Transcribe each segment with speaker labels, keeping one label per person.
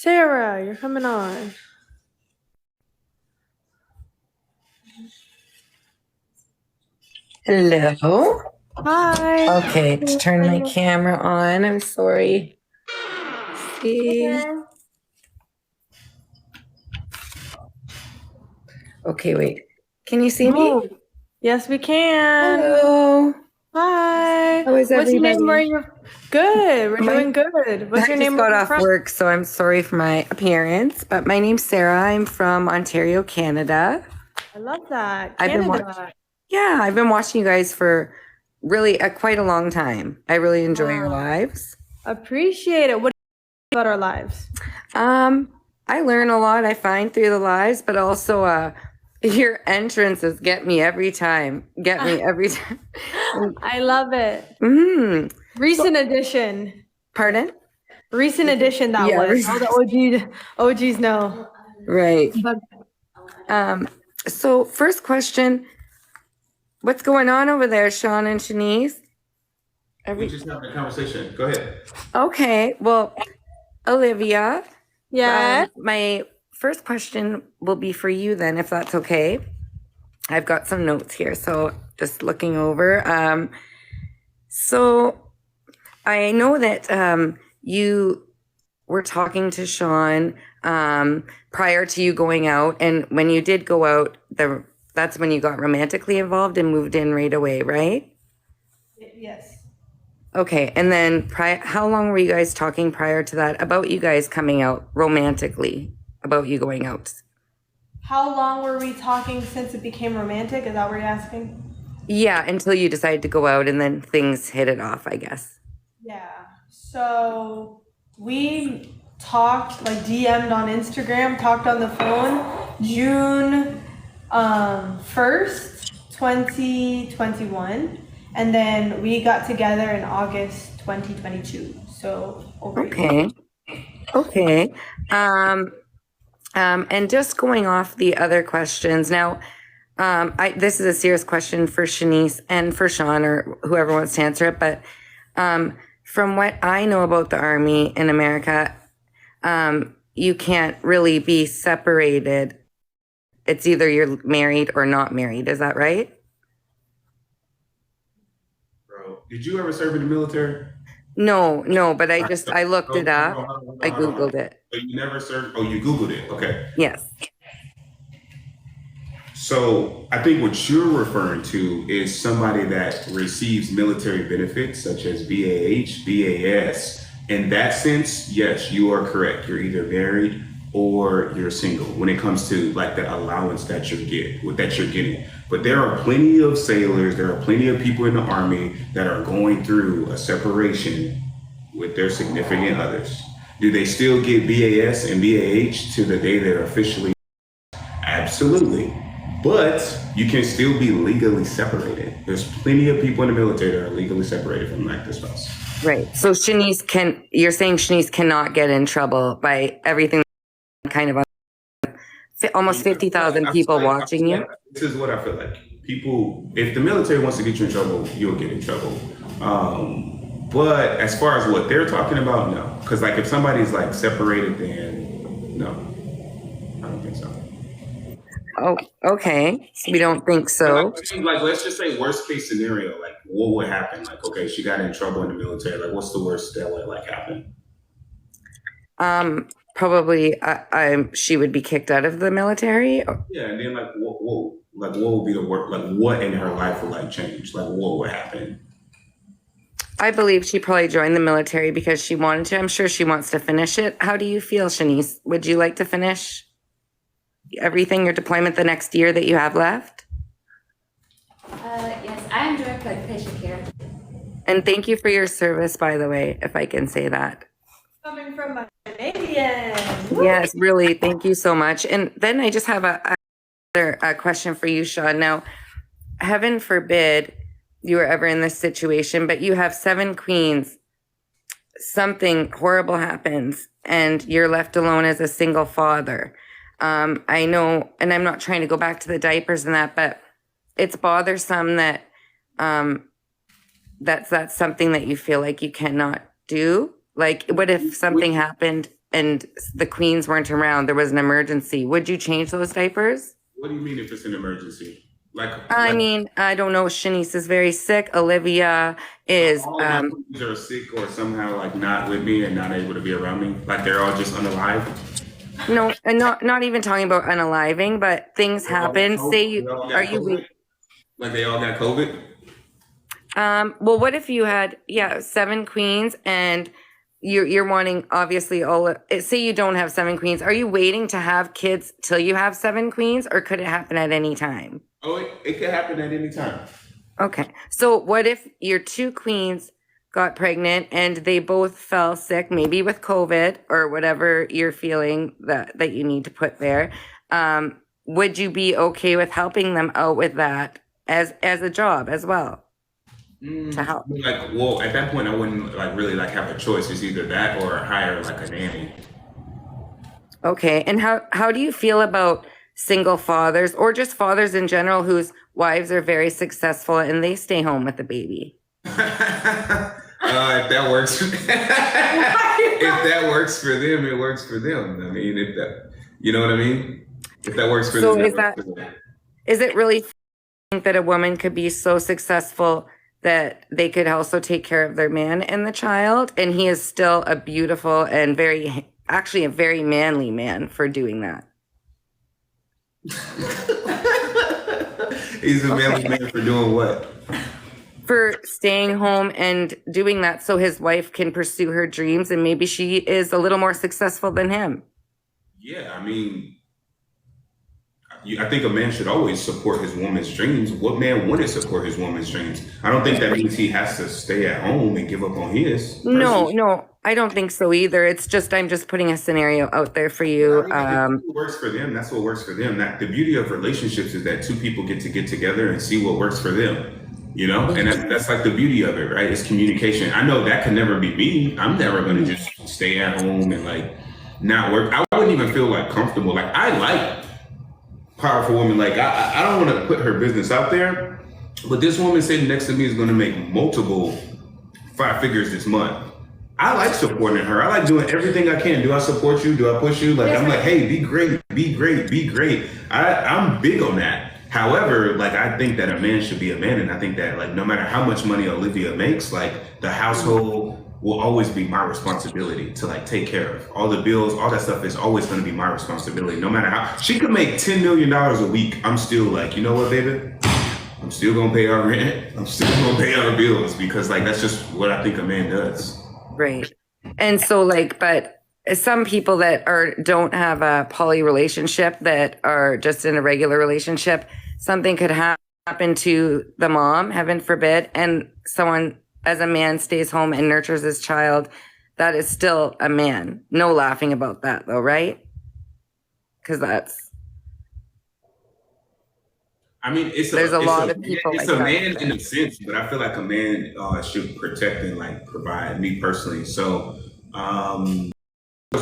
Speaker 1: Sarah, you're coming on.
Speaker 2: Hello.
Speaker 1: Hi.
Speaker 2: Okay, to turn my camera on. I'm sorry. See. Okay, wait. Can you see me?
Speaker 1: Yes, we can.
Speaker 2: Hello.
Speaker 1: Hi.
Speaker 2: How is
Speaker 1: What's your name? Where
Speaker 2: everybody?
Speaker 1: you're good. We're doing good. What's
Speaker 2: I
Speaker 1: your
Speaker 2: just
Speaker 1: name?
Speaker 2: got
Speaker 1: Where you're
Speaker 2: off
Speaker 1: from?
Speaker 2: work, so I'm sorry for my appearance. But my name's Sarah. I'm from Ontario, Canada.
Speaker 1: I love that.
Speaker 2: I've been
Speaker 1: Canada.
Speaker 2: I've been watching you guys for really quite a long time. I really enjoy your lives.
Speaker 1: Appreciate it. What do you about our lives?
Speaker 2: I learn a lot, I find, through the lives, but also your entrances get me every time.
Speaker 1: I love it.
Speaker 2: Mm.
Speaker 1: Recent edition.
Speaker 2: Pardon?
Speaker 1: Recent edition that
Speaker 2: Yeah,
Speaker 1: was. All the OGs know.
Speaker 2: Right.
Speaker 1: But
Speaker 2: So first question, what's going on over there, Sean and Shanice?
Speaker 3: We just having a conversation. Go ahead.
Speaker 2: Okay, well, Olivia,
Speaker 1: yeah.
Speaker 2: my first question will be for you then, if that's okay. I've got some notes here, so just looking over. So I know that you were talking to Sean prior to you going out, and when you did go out, that's when you got romantically involved and moved in right away, right?
Speaker 1: Yes.
Speaker 2: Okay, and then how long were you guys talking prior to that about you guys coming out romantically, about you going out?
Speaker 1: How long were we talking since it became romantic? Is that what you're asking?
Speaker 2: Yeah, until you decided to go out and then things hit it off, I guess.
Speaker 1: Yeah. So we talked, like DM'd on Instagram, talked on the phone June 1st, 2021. And then we got together in August 2022. So over a year.
Speaker 2: Okay. And just going off the other questions now, this is a serious question for Shanice and for Sean or whoever wants to answer it. But from what I know about the Army in America, you can't really be separated. It's either you're married or not married. Is that right?
Speaker 3: Bro, did you ever serve in the military?
Speaker 2: No, but I looked it up. I Googled it.
Speaker 3: But you never served? Oh, you Googled it. Okay.
Speaker 2: Yes.
Speaker 3: So I think what you're referring to is somebody that receives military benefits such as BAH, BAS. In that sense, yes, you are correct. You're either married or you're single when it comes to like the allowance that you're getting. But there are plenty of sailors, there are plenty of people in the Army that are going through a separation with their significant others. Do they still get BAS and BAH to the day they're officially? Absolutely. But you can still be legally separated. There's plenty of people in the military that are legally separated from an active spouse.
Speaker 2: Right. So you're saying Shanice cannot get in trouble by everything kind of almost 50,000 people watching you?
Speaker 3: This is what I feel like. People, if the military wants to get you in trouble, you'll get in trouble. But as far as what they're talking about, no. Because like if somebody's like separated, then no. I don't think so.
Speaker 2: Oh, okay. So we don't think so.
Speaker 3: Like, let's just say worst case scenario, like what would happen? Like, okay, she got in trouble in the military. Like, what's the worst that would like happen?
Speaker 2: Probably she would be kicked out of the military.
Speaker 3: Yeah, and then like what would be the work? Like, what in her life would like change? Like, what would happen?
Speaker 2: I believe she probably joined the military because she wanted to. I'm sure she wants to finish it. How do you feel, Shanice? Would you like to finish everything, your deployment the next year that you have left?
Speaker 4: Yes, I am director of patient care.
Speaker 2: And thank you for your service, by the way, if I can say that.
Speaker 1: Coming from a Canadian.
Speaker 2: Yes, really. Thank you so much. And then I just have a question for you, Sean. Now, heaven forbid you were ever in this situation, but you have 7 queens. Something horrible happens and you're left alone as a single father. I know, and I'm not trying to go back to the diapers and that, but it's bothersome that that's something that you feel like you cannot do. Like, what if something happened and the queens weren't around, there was an emergency, would you change those diapers?
Speaker 3: What do you mean if it's an emergency?
Speaker 2: I mean, I don't know. Shanice is very sick. Olivia is.
Speaker 3: All of my queens are sick or somehow like not with me and not able to be around me. Like they're all just unalive.
Speaker 2: No, and not even talking about unaliving, but things happen. Say you are you
Speaker 3: COVID? Like they all got COVID?
Speaker 2: well, what if you had 7 queens and you're wanting obviously say you don't have 7 queens. Are you waiting to have kids till you have 7 queens, or could it happen at any time?
Speaker 3: Oh, it could happen at any time.
Speaker 2: Okay. So what if your 2 queens got pregnant and they both fell sick, maybe with COVID or whatever you're feeling that you need to put there? Would you be okay with helping them out with that as a job as well? To help.
Speaker 3: Like, well, at that point, I wouldn't like really like have a choice. It's either that or hire like a nanny.
Speaker 2: Okay. And how do you feel about single fathers or just fathers in general whose wives are very successful and they stay home with the baby?
Speaker 3: If that works, if that works for them, it works for them. I mean, if that, you know what I mean? If that works for
Speaker 2: So
Speaker 3: them,
Speaker 2: is it really think that a woman could be so successful that they could also take care of their man and the child, and he is still a beautiful and actually a very manly man for doing that?
Speaker 3: He's a manly man for doing what?
Speaker 2: For staying home and doing that so his wife can pursue her dreams, and maybe she is a little more successful than him.
Speaker 3: Yeah, I mean, I think a man should always support his woman's dreams. What man wouldn't support his woman's dreams? I don't think that means he has to stay at home and give up on his.
Speaker 2: No, I don't think so either. It's just, I'm just putting a scenario out there for you.
Speaker 3: What works for them, that's what works for them. That the beauty of relationships is that 2 people get together and see what works for them, you know? And that's like the beauty of it, right? It's communication. I know that can never be me. I'm never going to just stay at home and like not work. I wouldn't even feel like comfortable. Like I like powerful women. Like I don't want to put her business out there, but this woman sitting next to me is going to make multiple 5 figures this month. I like supporting her. I like doing everything I can. Do I support you? Do I push you? Like I'm like, hey, be great, be great, be great. I'm big on that. However, like I think that a man should be a man, and I think that like no matter how much money Olivia makes, like the household will always be my responsibility to like take care of. All the bills, all that stuff is always going to be my responsibility. No matter how she could make $10 million a week, I'm still like, you know what, baby? I'm still gonna pay our rent. I'm still gonna pay our bills because like that's just what I think a man does.
Speaker 2: Right. And so like, but some people that don't have a poly relationship, that are just in a regular relationship, something could happen to the mom, heaven forbid, and someone as a man stays home and nurtures his child. That is still a man. No laughing about that though, right? Because
Speaker 3: I mean,
Speaker 2: there's a lot of people
Speaker 3: it's
Speaker 2: like
Speaker 3: a
Speaker 2: that.
Speaker 3: man in a sense, but I feel like a man should protect and like provide. Me personally, so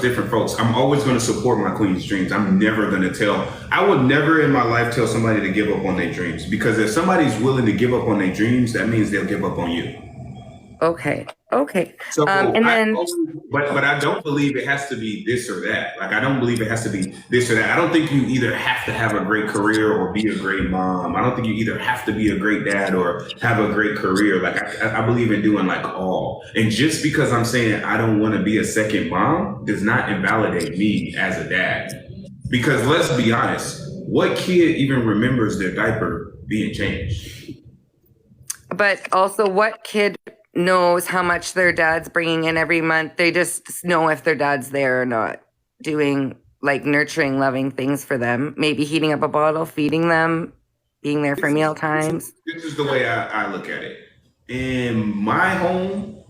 Speaker 3: different folks. I'm always going to support my queen's dreams. I'm never going to I would never in my life tell somebody to give up on their dreams, because if somebody's willing to give up on their dreams, that means they'll give up on you.
Speaker 2: Okay.
Speaker 3: So,
Speaker 2: and then,
Speaker 3: but I don't believe it has to be this or that. Like, I don't believe it has to be this or that. I don't think you either have to have a great career or be a great mom. I don't think you either have to be a great dad or have a great career. Like, I believe in doing like all. And just because I'm saying I don't want to be a second mom does not invalidate me as a dad. Because let's be honest, what kid even remembers their diaper being changed?
Speaker 2: but also what kid knows how much their dad's bringing in every month? They just know if their dad's there or not, doing like nurturing, loving things for them, maybe heating up a bottle, feeding them, being there for meal times.
Speaker 3: This is the way I look at it. In my home,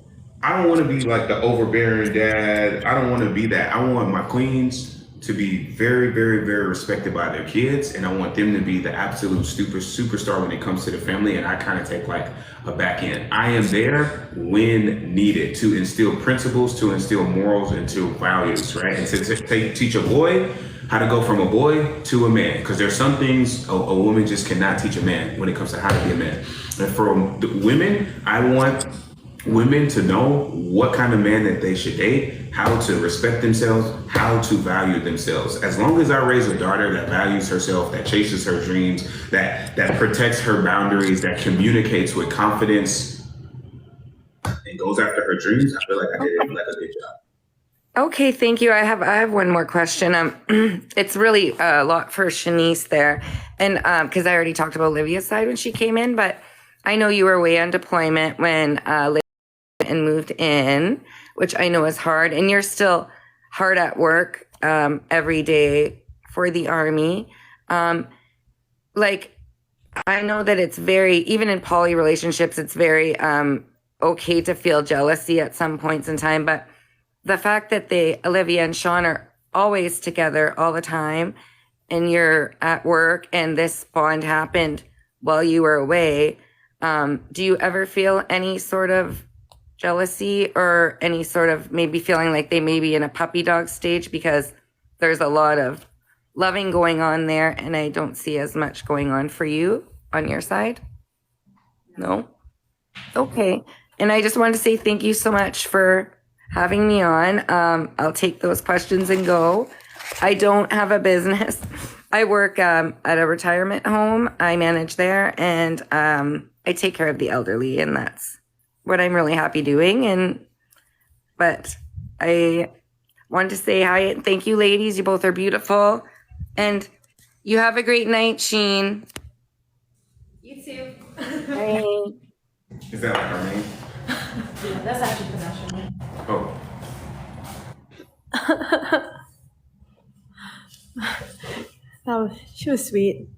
Speaker 3: I don't want to be like the overbearing dad. I don't want to be that. I want my queens to be very, very, very respected by their kids. And I want them to be the absolute superstar when it comes to the family. And I kind of take like a back end. I am there when needed to instill principles, to instill morals, and to values, right? And to teach a boy how to go from a boy to a man. Because there's some things a woman just cannot teach a man when it comes to how to be a man. And for the women, I want women to know what kind of man that they should date, how to respect themselves, how to value themselves. As long as I raise a daughter that values herself, that chases her dreams, that protects her boundaries, that communicates with confidence, and goes after her dreams, I feel like I did it like a good job.
Speaker 2: Okay, thank you. I have one more question. It's really a lot for Shanice there, and because I already talked about Olivia's side when she came in, but I know you were away on deployment when Olivia and moved in, which I know is hard, and you're still hard at work every day for the Army. Like, I know that it's very, even in poly relationships, it's very okay to feel jealousy at some points in time, but the fact that Olivia and Sean are always together all the time and you're at work and this bond happened while you were away, do you ever feel any sort of jealousy or any sort of maybe feeling like they may be in a puppy dog stage because there's a lot of loving going on there and I don't see as much going on for you on your side? No? Okay. And I just wanted to say thank you so much for having me on. I'll take those questions and go. I don't have a business. I work at a retirement home. I manage there and I take care of the elderly and that's what I'm really happy doing. But I wanted to say hi. Thank you, ladies. You both are beautiful. And you have a great night, Sheen.
Speaker 4: You too.
Speaker 2: Bye.
Speaker 3: Is that like her name?
Speaker 4: Yeah, that's actually pronounced your name.
Speaker 3: Oh.
Speaker 1: She was sweet.